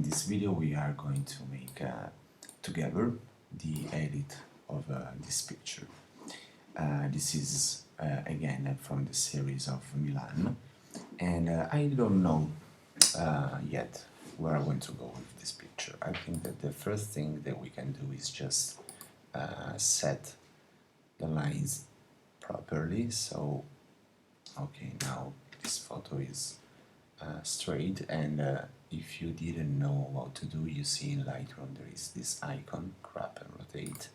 In this video we are going to make together the edit of this picture. This is again from the series of Milan, and I don't know yet where I want to go with this picture. I think that the first thing that we can do is just set the lines properly. So okay, now this photo is straight, and if you didn't know what to do, you see in Lightroom there is this icon, crop and rotate,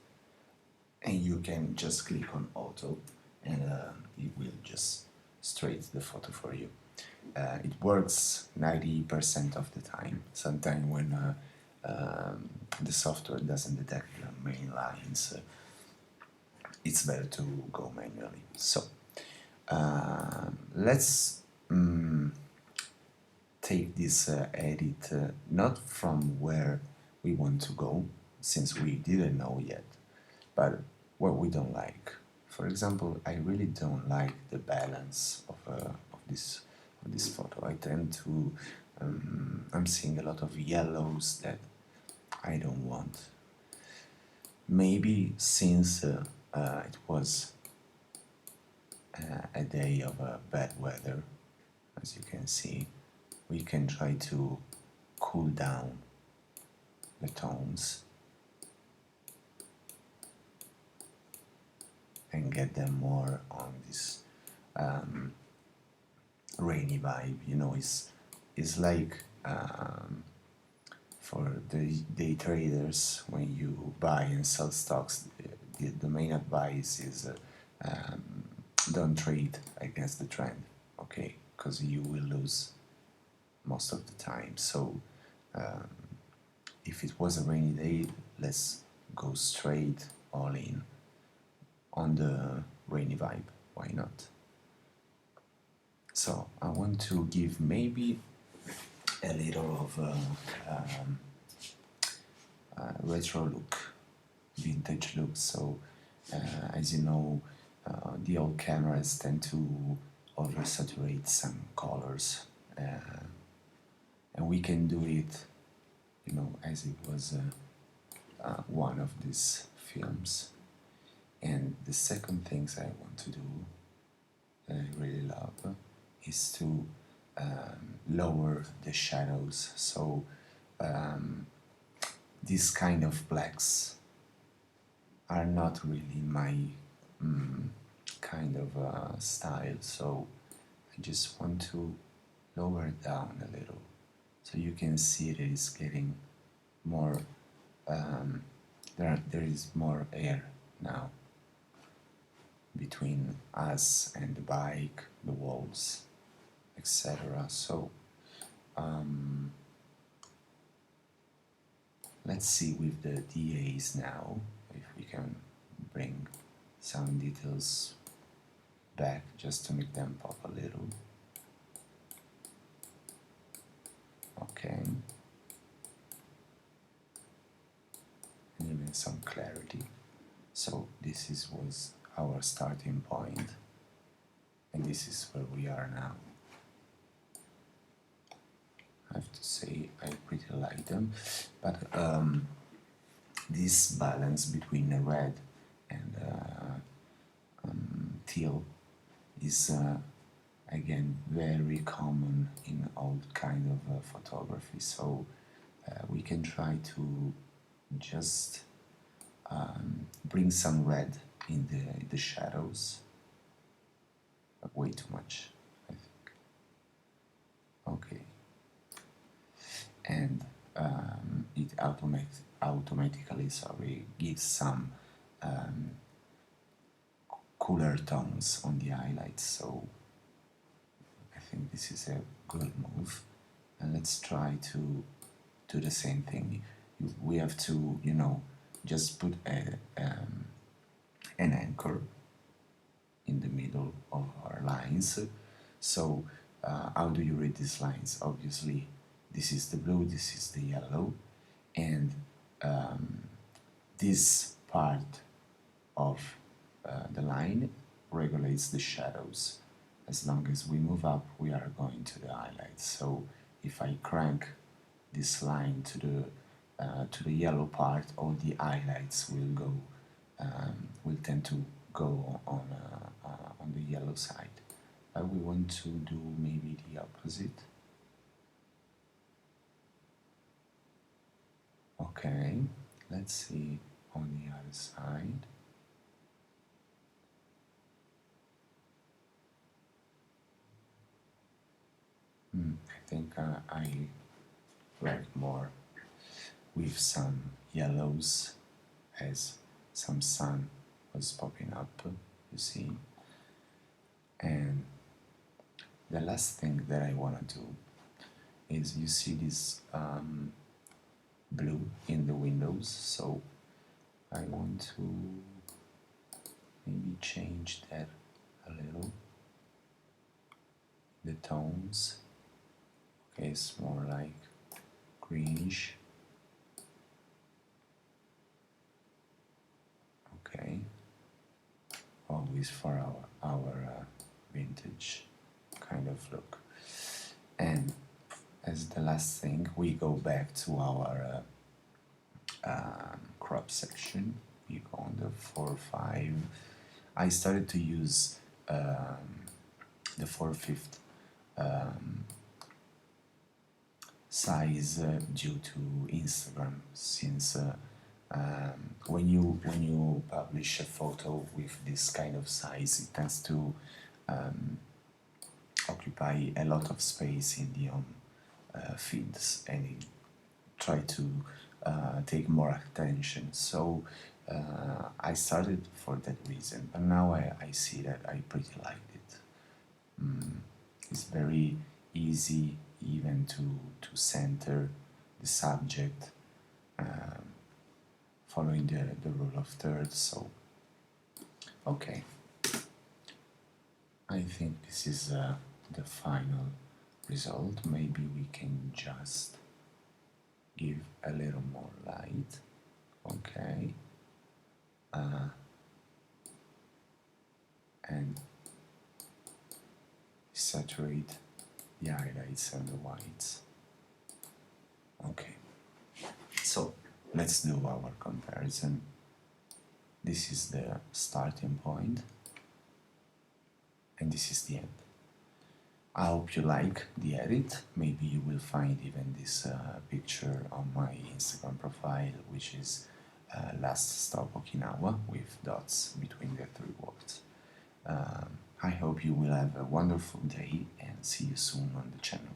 and you can just click on auto and it will just straight the photo for you. It works 90% of the time. Sometimes when the software doesn't detect the main lines, it's better to go manually. So let's take this edit not from where we want to go, since we didn't know yet, but what we don't like. For example, I really don't like the balance of this photo. I tend to I'm seeing a lot of yellows that I don't want. Maybe since it was a day of bad weather, as you can see, we can try to cool down the tones and get them more on this rainy vibe. You know, it's like for the day traders, when you buy and sell stocks, the main advice is don't trade against the trend, okay? Because you will lose most of the time. So if it was a rainy day, let's go straight all in on the rainy vibe. Why not? So I want to give maybe a little of retro look, vintage look. So as you know, the old cameras tend to oversaturate some colors, and we can do it, you know, as it was one of these films. And the second things I want to do, that I really love, is to lower the shadows. So these kind of blacks are not really my kind of style, so I just want to lower it down a little, so you can see that it's getting more, there is more air now between us and the bike, the walls, etc. So let's see with the DAs now if we can bring some details back just to make them pop a little. Okay. And even some clarity. So this was our starting point, and this is where we are now. I have to say I pretty like them, but this balance between the red and teal is again very common in all kind of photography. So we can try to just bring some red in the shadows, but way too much, I think. Okay. And it automatically, sorry, gives some cooler tones on the highlights. So I think this is a good move, and let's try to do the same thing. We have to, you know, just put an anchor in the middle of our lines. So how do you read these lines? Obviously, this is the blue, this is the yellow, and this part of the line regulates the shadows. As long as we move up, we are going to the highlights. So if I crank this line to the yellow part, all the highlights will tend to go on the yellow side. But we want to do maybe the opposite. Okay, let's see on the other side. I think I like more with some yellows as some sun was popping up, you see. And the last thing that I want to do is, you see this blue in the windows, so I want to maybe change that a little, the tones. Okay, it's more like greenish. Okay, always for our vintage kind of look. And as the last thing, we go back to our crop section. We go on the 4/5. I started to use the 4/5 size due to Instagram, since when you publish a photo with this kind of size, it tends to occupy a lot of space in the feeds, and it try to take more attention. So I started for that reason, but now I see that I pretty liked it. It's very easy even to center the subject, following the rule of thirds. So okay, I think this is the final result. Maybe we can just give a little more light. Okay, and saturate the highlights and the whites. Okay, so let's do our comparison. This is the starting point, and this is the end. I hope you like the edit. Maybe you will find even this picture on my Instagram profile, which is last.stop.okinawa with dots between the three words. I hope you will have a wonderful day and see you soon on the channel.